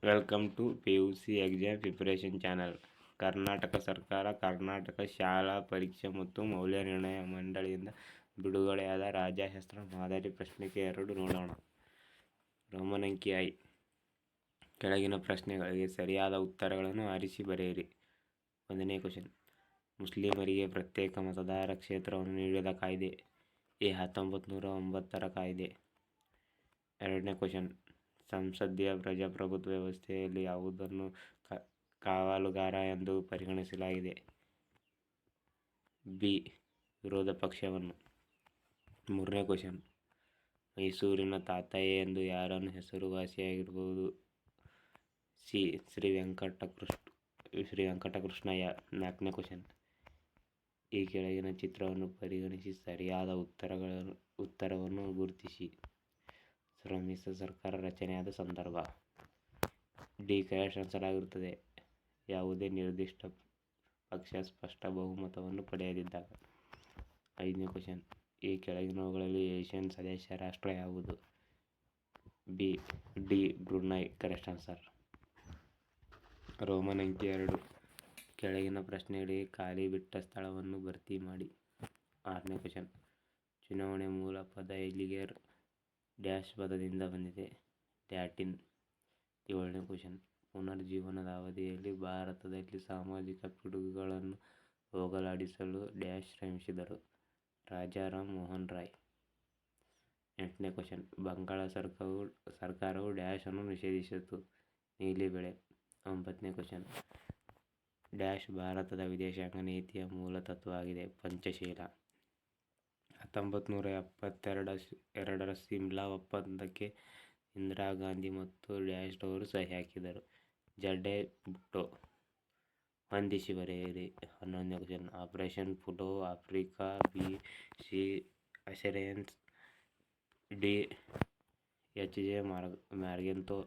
Welcome to PUC exam preparation channel. Karnataka ಸರ್ಕಾರ, ಕರ್ನಾಟಕ ಶಾಲಾ ಪರೀಕ್ಷೆ ಮತ್ತು ಮೌಲ್ಯನಿರ್ಣಯ ಮಂಡಳಿಯಿಂದ ಬಿಡುಗಡೆಯಾದ ರಾಜ್ಯಶಾಸ್ತ್ರ ಮಾದರಿ ಪ್ರಶ್ನೆಗೆ 2 ನೋಡೋಣ. ರೋಮನ್ ಅಂಕಿ I. ಕೆಳಗಿನ ಪ್ರಶ್ನೆಗಳಿಗೆ ಸರಿಯಾದ ಉತ್ತರಗಳನ್ನು ಆರಿಸಿ ಬರೆಯಿರಿ. 1ನೇ ಕ್ವಶನ್. ಮುಸ್ಲಿಮರಿಗೆ ಪ್ರತ್ಯೇಕ ಮತದಾರ ಕ್ಷೇತ್ರವನ್ನು ನೀಡಿದ ಕಾಯ್ದೆ. ಎ. 1909 ಕಾಯ್ದೆ. 2ನೇ ಕ್ವಶನ್. ಸಂಸದೀಯ ಪ್ರಜಾಪ್ರಭುತ್ವ ವ್ಯವಸ್ಥೆಯಲ್ಲಿ ಯಾವುದನ್ನು ಕಾವಲುಗಾರ ಎಂದು ಪರಿಗಣಿಸಲಾಗಿದೆ. ಬಿ. ವಿರೋಧ ಪಕ್ಷವನ್ನು. 3ನೇ ಕ್ವಶನ್. ಮೈಸೂರಿನ ತಾತಯ್ಯ ಎಂದು ಯಾರನ್ನು ಹೆಸರುವಾಸಿಯಾಗಿರಬಹುದು. ಸಿ. ಶ್ರೀ ವೆಂಕಟಕೃಷ್ಣಯ್ಯ. 4ನೇ ಕ್ವಶನ್. ಈ ಕೆಳಗಿನ ಚಿತ್ರವನ್ನು ಪರಿಗಣಿಸಿ ಸರಿಯಾದ ಉತ್ತರವನ್ನು ಗುರುತಿಸಿ. ಸಮ್ಮಿಶ್ರ ಸರ್ಕಾರ ರಚನೆಯಾದ ಸಂದರ್ಭ. ಡಿ. ಕ್ಯಾಸ್ಟ್ ಅನುಸರಿಸಲಾಗಿರುತ್ತದೆ. ಯಾವುದೇ ನಿರ್ದಿಷ್ಟ ಪಕ್ಷ ಸ್ಪಷ್ಟ ಬಹುಮತವನ್ನು ಪಡೆಯದಿದ್ದಾಗ. 5ನೇ ಕ್ವಶನ್. ಈ ಕೆಳಗಿನವುಗಳಲ್ಲಿ ಏಷ್ಯನ್ ಸದಸ್ಯ ರಾಷ್ಟ್ರ ಯಾವುದು. B. D. Brunei. Correct answer. Roman ಅಂಕಿ II. ಕೆಳಗಿನ ಪ್ರಶ್ನೆಗಳಿಗೆ ಖಾಲಿ ಬಿಟ್ಟ ಸ್ಥಳವನ್ನು ಭರ್ತಿ ಮಾಡಿ. 6ನೇ ಕ್ವಶನ್. ಚುನಾವಣೆ ಮೂಲ ಪದ ಇಲ್ಲಿಗೆ ಡ್ಯಾಶ್ ಪದದಿಂದ ಬಂದಿದೆ. ಲ್ಯಾಟಿನ್. 7ನೇ ಕ್ವಶನ್. ಪುನರುಜ್ಜೀವನದ ಅವಧಿಯಲ್ಲಿ ಭಾರತದಲ್ಲಿ ಸಾಮಾಜಿಕ ಪಿಡುಗುಗಳನ್ನು ಹೋಗಲಾಡಿಸಲು ಡ್ಯಾಶ್ ಶ್ರಮಿಸಿದರು. ರಾಜಾರಾಮ್ ಮೋಹನ್ ರಾಯ್. 8ನೇ ಕ್ವಶನ್. ಬಂಗಾಳ ಸರ್ಕಾರವು ಡ್ಯಾಶ್ ಅನ್ನು ನಿಷೇಧಿಸಿತು. ನೀಲಿ ಬೆಳೆ. 9ನೇ ಕ್ವಶನ್. ಡ್ಯಾಶ್ ಭಾರತದ ವಿದೇಶಾಂಗ ನೀತಿಯ ಮೂಲ ತತ್ವವಾಗಿದೆ. ಪಂಚಶೀಲ. 1972 ಸಿಮ್ಲಾ ಒಪ್ಪಂದಕ್ಕೆ ಇಂದಿರಾ ಗಾಂಧಿ ಮತ್ತು ಡ್ಯಾಶ್ ರವರು ಸಹಿ ಹಾಕಿದರು. ಜಡೆ ಭುಟ್ಟೋ. ಹೊಂದಿಸಿ ಬರೆಯಿರಿ. 11ನೇ question. Operation polo Africa. B. C. Assyrians. D. H. J. Morgenthau.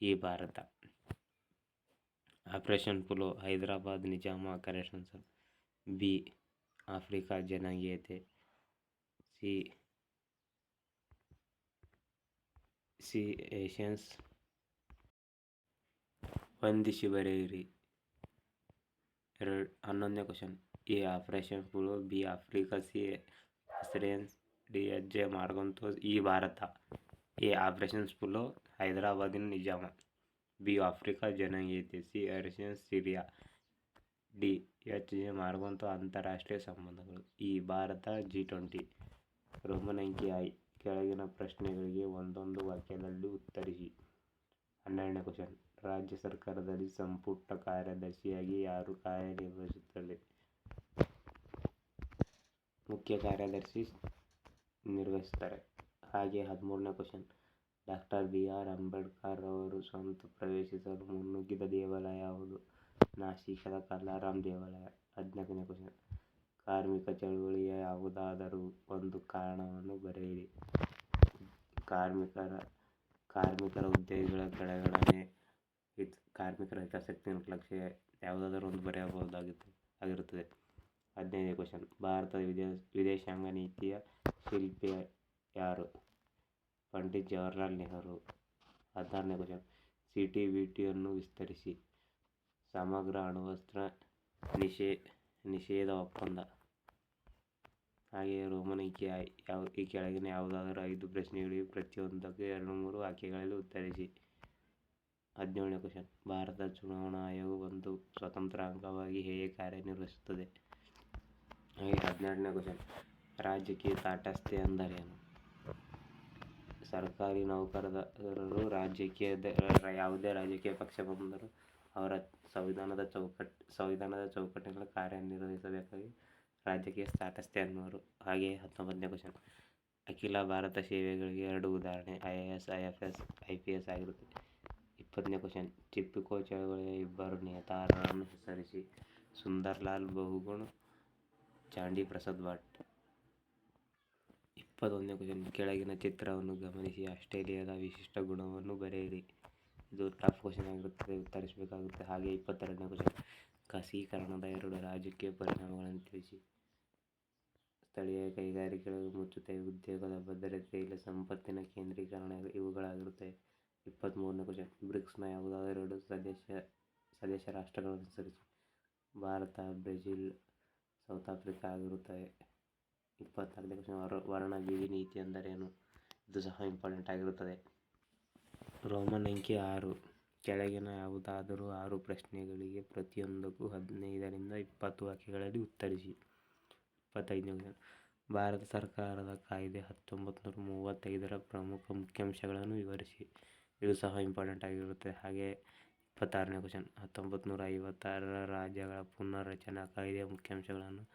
E. Bharat. Operation polo Hyderabad Nizam. Correct answer. B. Africa ಜನಾಂಗೀಯತೆ. ಸಿ. ಏಷ್ಯನ್ಸ್. ಹೊಂದಿಸಿ ಬರೆಯಿರಿ. 11ನೇ question. A. Operation polo. B. Africa. C. Assyrians. D. H. J. Morgenthau. E. Bharat. A. Operation polo ಹೈದರಾಬಾದಿನ Nizam. B. Africa ಜನಾಂಗೀಯತೆ. C. Assyrians Syria. D. H. J. Morgenthau ಅಂತಾರಾಷ್ಟ್ರೀಯ ಸಂಬಂಧಗಳು. E. Bharat. G20. Roman ಅಂಕಿ I. ಕೆಳಗಿನ ಪ್ರಶ್ನೆಗಳಿಗೆ ಒಂದೊಂದು ವಾಕ್ಯದಲ್ಲಿ ಉತ್ತರಿಸಿ. 12ನೇ ಕ್ವಶನ್. ರಾಜ್ಯ ಸರ್ಕಾರದಲ್ಲಿ ಸಂಪುಟ ಕಾರ್ಯದರ್ಶಿಯಾಗಿ ಯಾರು ಕಾರ್ಯನಿರ್ವಹಿಸುತ್ತಾರೆ. ಮುಖ್ಯ ಕಾರ್ಯದರ್ಶಿ ನಿರ್ವಹಿಸುತ್ತಾರೆ. ಹಾಗೆ 13ನೇ ಕ್ವಶನ್. ಡಾ. ಬಿ. ಆರ್. ಅಂಬೇಡ್ಕರ್ ರವರು ಸ್ವಂತ ಪ್ರವೇಶಿಸಲು ಮುನ್ನುಗ್ಗಿದ ದೇವಾಲಯ ಯಾವುದು. ನಾಸಿಕದ ಕಲಾರಾಮ್ ದೇವಾಲಯ. 14ನೇ ಕ್ವಶನ್. ಕಾರ್ಮಿಕ ಚಳವಳಿಯ ಯಾವುದಾದರೂ ಒಂದು ಕಾರಣವನ್ನು ಬರೆಯಿರಿ. ಕಾರ್ಮಿಕರ ಉದ್ಯೋಗಿಗಳ ಕೆಳಗಣನೆ, ಕಾರ್ಮಿಕರ ಹಿತಾಸಕ್ತಿ ನಿರ್ಲಕ್ಷ್ಯ. ಯಾವುದಾದರೂ ಒಂದು ಬರೆಯಬಹುದಾಗಿರುತ್ತದೆ. 15ನೇ ಕ್ವಶನ್. ಭಾರತದ ವಿದೇಶಾಂಗ ನೀತಿಯ ಶಿಲ್ಪಿ ಯಾರು. ಪಂಡಿತ್ ಜವಾಹರಲಾಲ್ ನೆಹರು. 16ನೇ ಕ್ವಶನ್. CTBTಯನ್ನು ವಿಸ್ತರಿಸಿ. ಸಮಗ್ರ ಅಣ್ವಸ್ತ್ರ ನಿಷೇಧ ಒಪ್ಪಂದ. ಹಾಗೆಯೇ ರೋಮನ್ ಅಂಕಿ I. ಈ ಕೆಳಗಿನ ಯಾವುದಾದರೂ 5 ಪ್ರಶ್ನೆಗಳಿಗೆ ಪ್ರತಿಯೊಂದಕ್ಕೂ 2-3 ವಾಕ್ಯಗಳಲ್ಲಿ ಉತ್ತರಿಸಿ. 17ನೇ ಕ್ವಶನ್. ಭಾರತದ ಚುನಾವಣಾ ಆಯೋಗ ಒಂದು ಸ್ವತಂತ್ರ ಅಂಗವಾಗಿ ಹೇಗೆ ಕಾರ್ಯನಿರ್ವಹಿಸುತ್ತದೆ. ಹಾಗೆ 18ನೇ ಕ್ವಶನ್. ರಾಜಕೀಯ ತಟಸ್ಥತೆ ಎಂದರೇನು. ಸರ್ಕಾರಿ ನೌಕರರು ಯಾವುದೇ ರಾಜಕೀಯ ಪಕ್ಷ ಬಂದರೂ ಅವರ ಸಂವಿಧಾನದ ಚೌಕಟ್ಟಿನಲ್ಲಿ ಕಾರ್ಯನಿರ್ವಹಿಸಬೇಕಾಗಿ ರಾಜಕೀಯ ತಟಸ್ಥತೆ ಅನ್ನುವರು. ಹಾಗೆಯೇ 19ನೇ ಕ್ವಶನ್. ಅಖಿಲ ಭಾರತ ಸೇವೆಗಳಿಗೆ 2 ಉದಾಹರಣೆ. IAS, IPS ಆಗಿರುತ್ತದೆ. 20ನೇ ಕ್ವಶನ್. ಚಿಪ್ಕೋ ಚಳವಳಿಯ 2 ನೇತಾರರನ್ನು ಹೆಸರಿಸಿ. ಸುಂದರ್ಲಾಲ್ ಬಹುಗುಣ. ಚಾಂಡಿ ಪ್ರಸಾದ್ ಭಟ್. 21ನೇ ಕ್ವಶನ್. ಕೆಳಗಿನ ಚಿತ್ರವನ್ನು ಗಮನಿಸಿ ಆಸ್ಟ್ರೇಲಿಯಾದ ವಿಶಿಷ್ಟ ಗುಣವನ್ನು ಬರೆಯಿರಿ. ಇದು ಟಫ್ ಕ್ವಶನ್ ಆಗಿರುತ್ತದೆ, ಉತ್ತರಿಸಬೇಕಾಗುತ್ತೆ. ಹಾಗೆ 22ನೇ ಕ್ವಶನ್. ಖಾಸಗೀಕರಣದ 2 ರಾಜಕೀಯ ಪರಿಣಾಮಗಳನ್ನು ತಿಳಿಸಿ. ಸ್ಥಳೀಯ ಕೈಗಾರಿಕೆಗಳು ಮುಚ್ಚುತ್ತವೆ. ಉದ್ಯೋಗದ ಭದ್ರತೆ ಇಲ್ಲ. ಸಂಪತ್ತಿನ ಕೇಂದ್ರೀಕರಣ ಇವುಗಳಾಗಿರುತ್ತವೆ. 23ನೇ ಕ್ವಶನ್. ಬ್ರಿಕ್ಸ್ನ ಯಾವುದಾದರೂ 2 ಸದಸ್ಯ ರಾಷ್ಟ್ರಗಳನ್ನು ಹೆಸರಿಸಿ. ಭಾರತ, ಬ್ರೆಜಿಲ್, ಸೌತ್ ಆಫ್ರಿಕಾ ಆಗಿರುತ್ತವೆ. 24ನೇ ಕ್ವಶನ್. ವರ್ಣಬೀದಿ ನೀತಿ ಎಂದರೇನು? ಇದು ಸಹ ಇಂಪಾರ್ಟೆಂಟ್ ಆಗಿರುತ್ತದೆ. ರೋಮನ್ ಅಂಕಿ 6. ಕೆಳಗಿನ ಯಾವುದಾದರೂ 6 ಪ್ರಶ್ನೆಗಳಿಗೆ ಪ್ರತಿಯೊಂದಕ್ಕೂ 15ರಿಂದ 20 ವಾಕ್ಯಗಳಲ್ಲಿ ಉತ್ತರಿಸಿ. 25ನೇ ಕ್ವಶನ್. ಭಾರತ ಸರ್ಕಾರದ ಕಾಯ್ದೆ 1935ರ ಪ್ರಮುಖ ಮುಖ್ಯಾಂಶಗಳನ್ನು ವಿವರಿಸಿ. ಇದು ಸಹ ಇಂಪಾರ್ಟೆಂಟ್ ಆಗಿರುತ್ತದೆ. ಹಾಗೆ 26ನೇ ಕ್ವಶನ್. 1956ರ ರಾಜ್ಯಗಳ ಪುನರ್ರಚನಾ ಕಾಯ್ದೆಯ ಮುಖ್ಯಾಂಶಗಳನ್ನು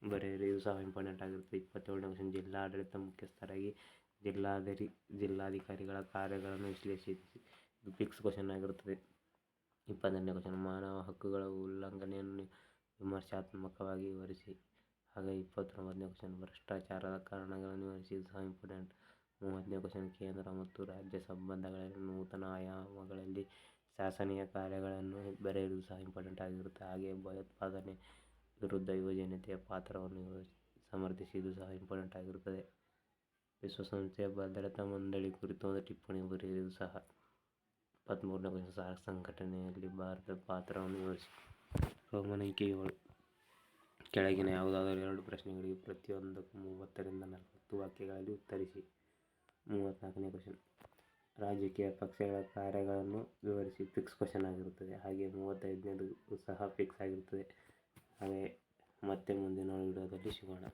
ಬರೆಯಿರಿ. ಇದು ಸಹ ಇಂಪಾರ್ಟೆಂಟ್ ಆಗಿರುತ್ತದೆ. 27ನೇ ಕ್ವಶನ್. ಜಿಲ್ಲಾಡಳಿತ ಮುಖ್ಯಸ್ಥರಾಗಿ ಜಿಲ್ಲಾಧಿಕಾರಿಗಳ ಕಾರ್ಯಗಳನ್ನು ವಿಶ್ಲೇಷಿಸಿ. ಇದು ಫಿಕ್ಸ್ ಕ್ವಶನ್ ಆಗಿರುತ್ತದೆ. 28ನೇ ಕ್ವಶನ್. ಮಾನವ ಹಕ್ಕುಗಳ ಉಲ್ಲಂಘನೆಯನ್ನು ವಿಮರ್ಶಾತ್ಮಕವಾಗಿ ವಿವರಿಸಿ. ಹಾಗೆ 29ನೇ ಕ್ವಶನ್. ಭ್ರಷ್ಟಾಚಾರದ ಕಾರಣಗಳನ್ನು ವಿವರಿಸಿ. ಇದು ಸಹ ಇಂಪಾರ್ಟೆಂಟ್. 30ನೇ ಕ್ವಶನ್. ಕೇಂದ್ರ ಮತ್ತು ರಾಜ್ಯ ಸಂಬಂಧಗಳಲ್ಲಿ ನೂತನ ಆಯಾಮಗಳಲ್ಲಿ ಶಾಸನೀಯ ಕಾರ್ಯಗಳನ್ನು ಬರೆಯಿರಿ. ಇದು ಸಹ ಇಂಪಾರ್ಟೆಂಟ್ ಆಗಿರುತ್ತದೆ. ಹಾಗೆ ಭಯೋತ್ಪಾದನೆ ವಿರುದ್ಧ ಯುವಜನತೆಯ ಪಾತ್ರವನ್ನು ಸಮರ್ಥಿಸಿ. ಇದು ಸಹ ಇಂಪಾರ್ಟೆಂಟ್ ಆಗಿರುತ್ತದೆ. ವಿಶ್ವಸಂಸ್ಥೆಯ ಭದ್ರತಾ ಮಂಡಳಿ ಕುರಿತು ಒಂದು ಟಿಪ್ಪಣಿ ಬರೆಯಿರಿ. ಇದು ಸಹ 23ನೇ ಕ್ವಶನ್. ಸಾರ್ಕ್ ಸಂಘಟನೆಯಲ್ಲಿ ಭಾರತದ ಪಾತ್ರವನ್ನು ವಿವರಿಸಿ. ರೋಮನ್ ಅಂಕಿ 7. ಕೆಳಗಿನ ಯಾವುದಾದರೂ 2 ಪ್ರಶ್ನೆಗಳಿಗೆ ಪ್ರತಿಯೊಂದಕ್ಕೂ 30ರಿಂದ 40 ವಾಕ್ಯಗಳಲ್ಲಿ ಉತ್ತರಿಸಿ. 34ನೇ ಕ್ವಶನ್. ರಾಜಕೀಯ ಪಕ್ಷಗಳ ಕಾರ್ಯಗಳನ್ನು ವಿವರಿಸಿ. ಫಿಕ್ಸ್ ಕ್ವಶನ್ ಆಗಿರುತ್ತದೆ. ಹಾಗೆ 35ನೇದು ಸಹ ಫಿಕ್ಸ್ ಆಗಿರುತ್ತದೆ. ಹಾಗೆ ಮತ್ತೆ ಮುಂದಿನ ವಿಡಿಯೋದಲ್ಲಿ ಸಿಗೋಣ.